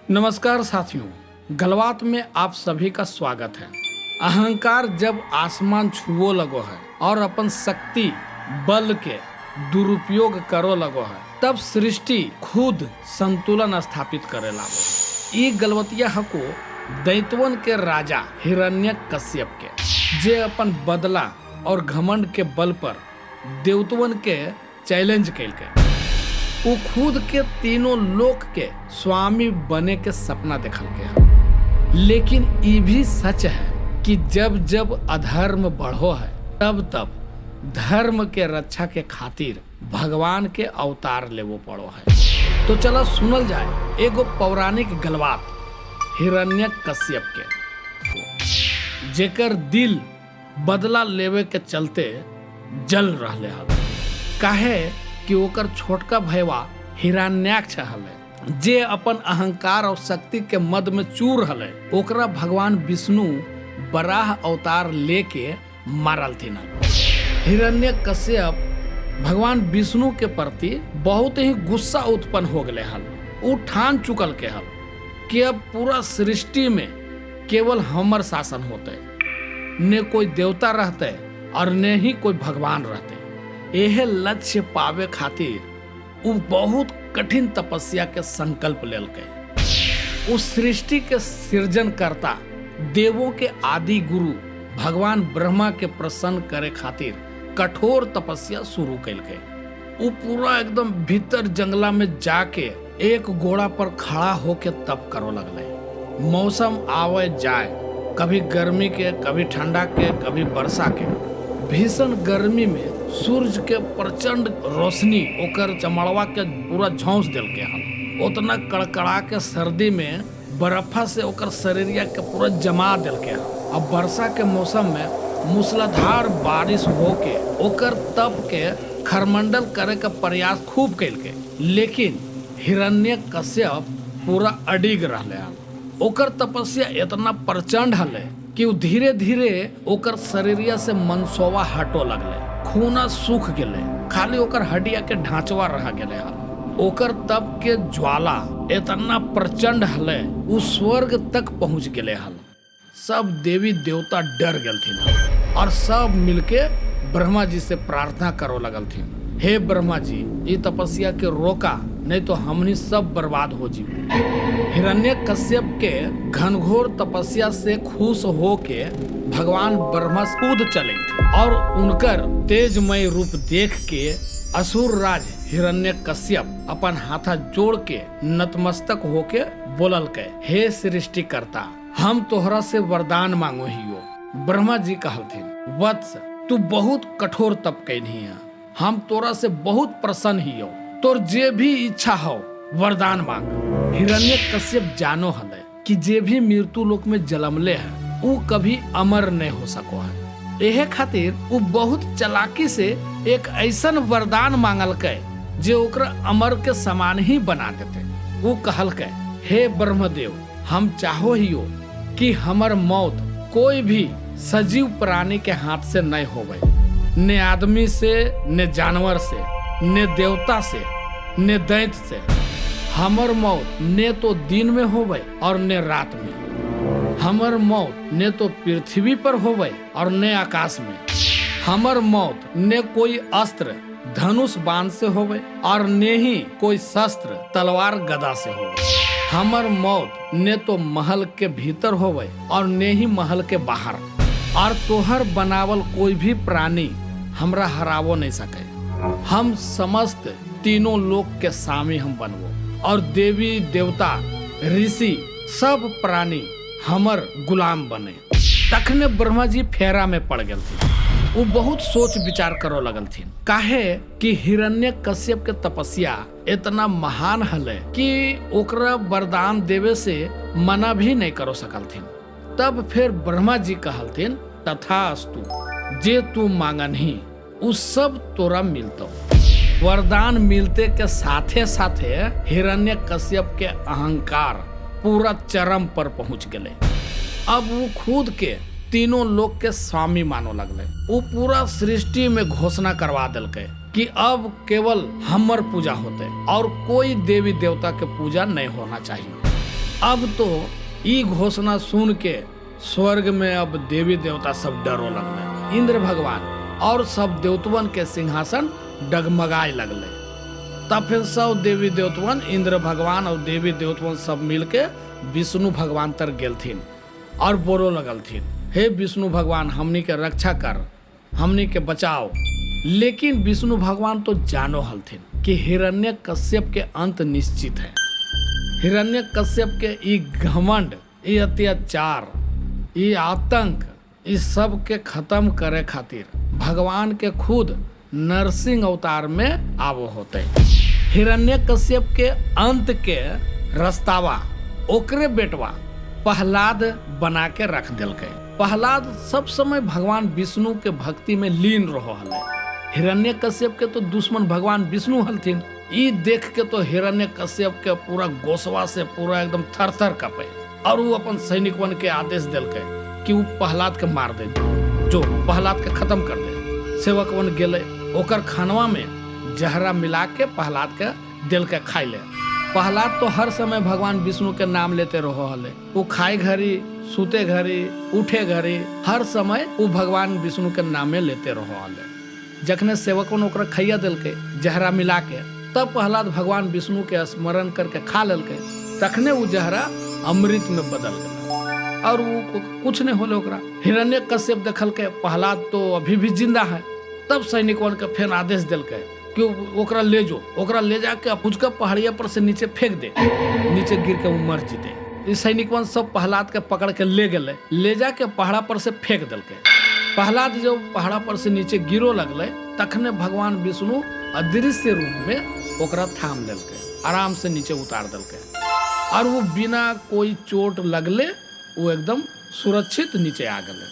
नमस्कार साथियों, गलबात में आप सभी का स्वागत है। अहंकार जब आसमान छुओ लगो है और अपन शक्ति बल के दुरुपयोग करो लगो है, तब सृष्टि खुद संतुलन स्थापित करे लागो। ई गलबतिया हको दैत्वन के राजा हिरण्यकश्यप के, जे अपन बदला और घमंड के बल पर देवतवन के चैलेंज कैलके। वो खुद के तीनों लोक के स्वामी बने के सपना देखल के है। लेकिन ये भी सच है कि जब जब अधर्म बढ़ो है, तब तब धर्म के रक्षा के खातिर भगवान के अवतार लेवो पड़ो है। तो चलो सुनल जाए एगो पौराणिक गलबात हिरण्यकश्यप के, जेकर दिल बदला लेवे के चलते जल रहले हल। काहे कि ओकर छोटका भैया हिरण्याक्ष हले, जे अपन अहंकार और शक्ति के मद में चूर हले, ओकरा भगवान विष्णु बराह अवतार लेके मारल थी। हिरण्यकश्यप भगवान विष्णु के प्रति बहुत ही गुस्सा उत्पन्न हो गए हल। वो ठान चुकल के हल कि अब पूरा सृष्टि में केवल हमर शासन होते, न कोई देवता रहते और न ही कोई भगवान रहते। यह लक्ष्य पावे खातिर वो बहुत कठिन तपस्या के संकल्प लेलकै। उस सृष्टि के सृजन करता देवों के आदि गुरु भगवान ब्रह्मा के प्रसन्न करे खातिर कठोर तपस्या शुरू कैलकै। वो पूरा एकदम भीतर जंगला में जाके एक घोड़ा पर खड़ा होके तप करो लगले। मौसम आवे जाए, कभी गर्मी के, कभी ठंडा के, कभी वर्षा के। भीषण गर्मी में सूरज के प्रचंड रोशनी ओकर चमड़वा के पूरा झौंस दिल के हल। उतना कड़कड़ा के सर्दी में बर्फा से ओकर शरीरिया के पूरा जमा दिल के हल। अब वर्षा के मौसम में मूसलाधार बारिश होके ओकर तप के खरमंडल करे का प्रयास खूब कैल के। लेकिन हिरण्यकश्यप पूरा अडिग रहले हल। ओकर तपस्या इतना प्रचंड हले कि वो धीरे धीरे ओकर शरीरिया से मनसोवा हटो लगले। खूना सूख गेले, खाली ओकर हड्डिया के ढांचवा रह गेले हल। ओकर तप के ज्वाला इतना प्रचंड हले वो स्वर्ग तक पहुंच गेले हल। सब देवी देवता डर गेलथिन और सब मिलके ब्रह्मा जी से प्रार्थना करो लगलथिन, हे ब्रह्मा जी, ये तपस्या के रोका, नहीं तो हमनी सब बर्बाद हो जी। हिरण्यकश्यप के घनघोर तपस्या से खुश होके भगवान ब्रह्मा कूद चले थे और उनकर तेजमय रूप देख के असुर राज हिरण्यकश्यप अपन हाथा जोड़ के नतमस्तक होके बोलल के, हे सृष्टिकर्ता, हम तोहरा से वरदान मांगो हियो। ब्रह्मा जी कहलथिन, वत्स, तू बहुत कठोर तप कैनी है, हम तोरा से बहुत प्रसन्न हियो, तोर जे भी इच्छा हो वरदान मांग। हिरण्यकश्यप जानो हले कि जे भी मृत्यु लोक में जलमले है वो कभी अमर नहीं हो सको है। यह खातिर वो बहुत चालाकी से एक ऐसन वरदान मांगल के जे ओकरा अमर के समान ही बना देते। वो कहल के, हे ब्रह्मदेव, हम चाहो हियो कि हमर मौत कोई भी सजीव प्राणी के हाथ से नहीं होवे, न आदमी से, न जानवर से, न देवता से, न दैत्य से। हमर मौत न तो दिन में होवे और न रात में। हमर मौत न तो पृथ्वी पर होवे और न आकाश में। हमर मौत न कोई अस्त्र धनुष बाण से होवे और न ही कोई शस्त्र तलवार गदा से होवे। हमर मौत न तो महल के भीतर होवे और न ही महल के बाहर। और तोहर बनावल कोई भी प्राणी हमरा हरावो नहीं सके। हम समस्त तीनों लोक के स्वामी हम बनवो और देवी देवता ऋषि सब प्राणी हमर गुलाम बने। तखने ब्रह्मा जी फेरा में पड़ गए थे। वो बहुत सोच विचार करो लगल थी। काहे कि हिरण्यकश्यप के तपस्या इतना महान हले कि ओकरा वरदान देवे से मना भी नहीं करो सकल थी। तब फिर ब्रह्मा जी कहलथिन, तथास्तु, जे तू मांगन ही उस सब तोरा मिलतो। वरदान मिलते के साथे साथे हिरण्यकश्यप के अहंकार पूरा चरम पर पहुंच गए। अब वो खुद के तीनों लोक के स्वामी मानो लगले। वो पूरा सृष्टि में घोषणा करवा दिलके कि अब केवल हमर पूजा होते और कोई देवी देवता के पूजा नहीं होना चाहिए। अब तो ई घोषणा सुन के स्वर्ग में अब देवी देवता सब डरो लगले। इंद्र भगवान और सब देवतवन के सिंहासन डगमगाए लगले। तब फिर सब देवी देवतवन, इंद्र भगवान और देवी देवतवन सब मिलके विष्णु भगवान तर गेलथिन और बोलो लगलथिन, हे विष्णु भगवान हमनी के रक्षा कर, हमनी के बचाओ। लेकिन विष्णु भगवान तो जानो हलथिन कि हिरण्यकश्यप के अंत निश्चित है। हिरण्यकश्यप के ई घमंड, ई अत्याचार, ई आतंक, इस सब के खत्म करे खातिर भगवान के खुद नरसिंह अवतार में आवो होते। हिरण्यकश्यप के अंत के रस्तावा ओकरे बेटवा प्रहलाद बना के रख दिलके। प्रहलाद सब समय भगवान विष्णु के भक्ति में लीन रहो हले। हिरण्यकश्यप के तो दुश्मन भगवान विष्णु हलथिन। ई देख के तो हिरण्यकश्यप के पूरा गोसवा से पूरा एकदम थर थर कपे और वो अपन सैनिकवन के आदेश दिलके कि वो प्रहलाद के मार दे, जो प्रहलाद के खत्म कर दे। सेवकवन गेले, ओकर खानवा में जहरा मिला के प्रहलाद के दिल के खाई ले। प्रहलाद तो हर समय भगवान विष्णु के नाम लेते रहो हले। वो खाए घड़ी, सूते घड़ी, उठे घड़ी, हर समय वो भगवान विष्णु के नामे लेते रहो हले। जखने सेवकवन ओकरा खैया दिल के जहरा मिला के, तब प्रहलाद भगवान विष्णु के स्मरण करके खा लेलके। तखने वो जहरा अमृत में बदल गया और वो कुछ नहीं होले ओकरा। हिरण्यकश्यप देखल के प्रहलाद तो अभी भी जिंदा है। तब सैनिकवन के फिर आदेश दिलके कि ओकरा ले जो, ओकरा ले जाके पुचका पहाड़िया पर से नीचे फेंक दे, नीचे गिर के वो मर जीते। इस सैनिकवन सब प्रहलाद के पकड़ के ले गए, ले जाके पहाड़ा पर से फेंक दिलके। प्रहलाद जब पहाड़ा पर से नीचे गिरो लगले, तखने भगवान विष्णु अदृश्य रूप में ओकरा थाम लेलके, आराम से नीचे उतार दिलके और वो बिना कोई चोट लगले वो एकदम सुरक्षित नीचे आ गए।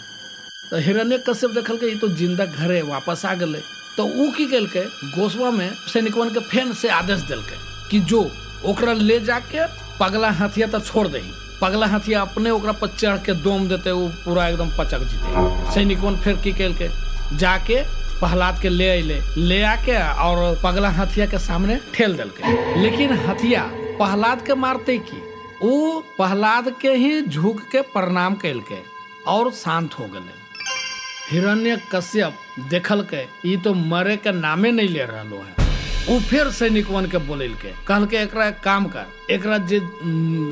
तो हिरण्यकश्यप देखल के ये तो जिंदा घरे वापस आ गए। तो ऊ की कल के गोसवा में सैनिकवन के फेन से आदेश दिलके कि जो ओकरा ले जाके पगला हाथिया तक छोड़ दे। पगला हाथिया अपने ओकरा पर चढ़ के दोम देते, वो पूरा एकदम पचक जीते। सैनिकवन फिर की कल के जाके प्रहलाद के ले आके और पगला हाथिया के सामने ठेल दिलके। लेकिन हाथिया प्रहलाद के मारते की वो प्रहलाद के ही झुक के प्रणाम कैल के और शांत हो गए। हिरण्यकश्यप देखल के ये तो मरे के नामे नहीं ले रहा है। वो फिर सैनिकवन के बोले के कहल के एकरा एक काम कर, एकरा जे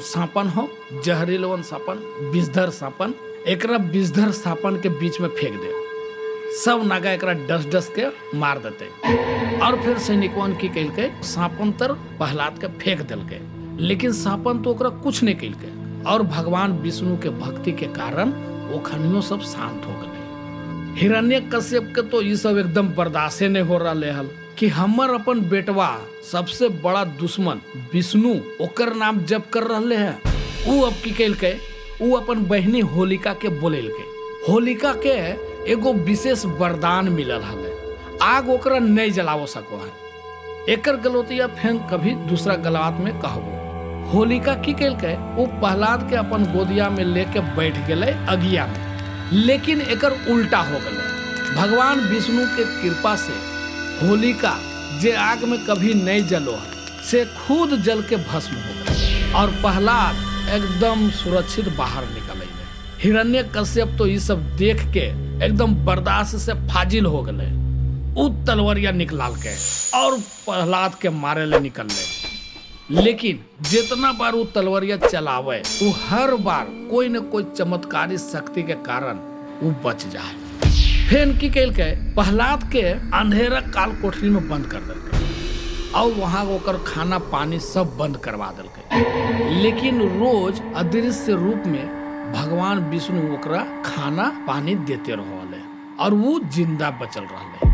सांपन हो, जहरीलवन सांपन, विषधर सांपन, एकरा विषधर सांपन के बीच में फेंक दे। सब नागा एकरा डस डस के मार देते। और फिर सैनिकवन की कैल के सांपन तर प्रहलाद के फेंक दिल के। लेकिन सांपन तो ओकरा कुछ नहीं कैल के और भगवान विष्णु के भक्ति के कारण वो खनियों सब शांत हो गए। हिरण्यकश्यप के तो ये सब एकदम बर्दाश्त नहीं हो रहा हल कि हमर अपन बेटवा सबसे बड़ा दुश्मन विष्णु ओकर नाम जप कर रहे हैं। वो अब की कैल के वो अपन बहनी होलिका के बोलेल के। होलिका के एगो विशेष वरदान मिलल हले, आग ओकरा नहीं जलावो सको है। एकर गलौतिया फेन कभी दूसरा गलबात में कहबो। होलिका की कैल के वो प्रहलाद के अपन गोदिया में लेके बैठ गए अगिया में। लेकिन एकर उल्टा हो गए। भगवान विष्णु के कृपा से होलिका जे आग में कभी नहीं जलो है से खुद जल के भस्म हो गए और प्रहलाद एकदम सुरक्षित बाहर निकले। हिरण्यकश्यप तो ये सब देख के एकदम बर्दाश्त से फाजिल हो गए। उ तलवारिया निकलाल के और प्रहलाद के मारे ले निकल ले। लेकिन जितना बार वो तलवारिया चलावे वो हर बार कोई न कोई चमत्कारी शक्ति के कारण वो बच जाए। फेन की कैल के प्रहलाद के अंधेरा काल कोठरी में बंद कर दिल और वहां होकर खाना पानी सब बंद करवा दिल। लेकिन रोज अदृश्य रूप में भगवान विष्णु ओकरा खाना पानी देते रहले और वो जिंदा बचल रहले।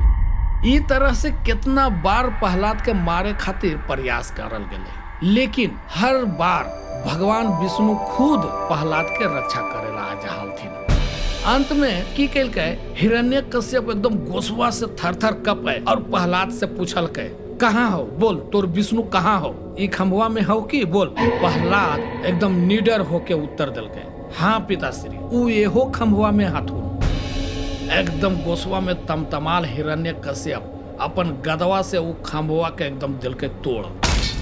ई तरह से कितना बार प्रहलाद के मारे खातिर प्रयास करल गए, लेकिन हर बार भगवान विष्णु खुद प्रहलाद के रक्षा करेला आ जाहलथिन। अंत में की कैल के हिरण्यकश्यप एकदम गोसवा से थर-थर कपे और प्रहलाद से पूछल के कहाँ हो, बोल तोर विष्णु कहाँ हो, ई खंभवा में हो कि बोल। प्रहलाद एकदम निडर होके उत्तर दिल के, हाँ पिताश्री ऊ एहो खंभवा में हाथू। एकदम गोसवा में तमतमाल हिरण्यकश्यप अपन गदवा से वो खंभवा के एकदम दिल के तोड़।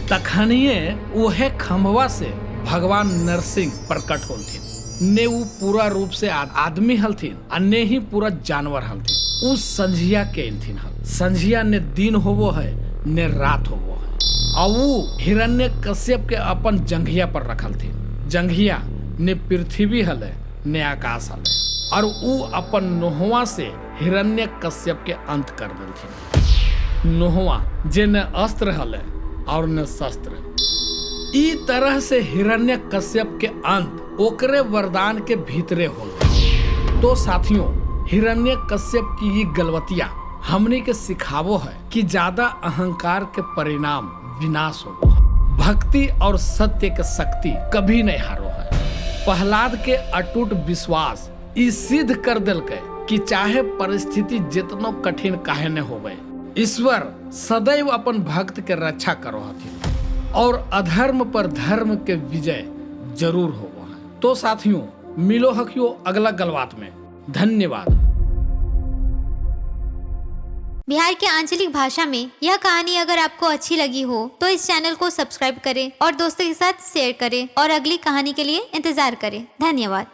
तखनिए वहे खंभवा से भगवान नरसिंह प्रकट होलथिन। ने उ पूरा रूप से आदमी हलथिन आ ने ही पूरा जानवर हलथिन। उस संझिया के एलथिन हल। संझिया ने दिन होवो है ने रात होवो है। और वो हिरण्य कश्यप के अपन जंघिया पर रखल थी। जंघिया ने पृथ्वी हले ने आकाश हले और उ अपन नोहवा से हिरण्य कश्यप के अंत कर देलथिन। नोहवा जे न अस्त्र हले और न शस्त्र। ई तरह से हिरण्य कश्यप के अंत ओकरे वरदान के भीतरे होल। तो साथियों, हिरण्य कश्यप की ये गलवतिया हमने के सिखावो है कि ज्यादा अहंकार के परिणाम विनाश हो। भक्ति और सत्य के शक्ति कभी नहीं हारो है। प्रहलाद के अटूट विश्वास ई सिद्ध कर दिल के कि चाहे परिस्थिति जितनो कठिन काहे न होवे, ईश्वर सदैव अपन भक्त के रक्षा करो हथिन और अधर्म पर धर्म के विजय जरूर होवो है। तो साथियों, मिलो हकियो अगला गलबात में। धन्यवाद। बिहार के आंचलिक भाषा में यह कहानी अगर आपको अच्छी लगी हो तो इस चैनल को सब्सक्राइब करें और दोस्तों के साथ शेयर करें और अगली कहानी के लिए इंतजार करें। धन्यवाद।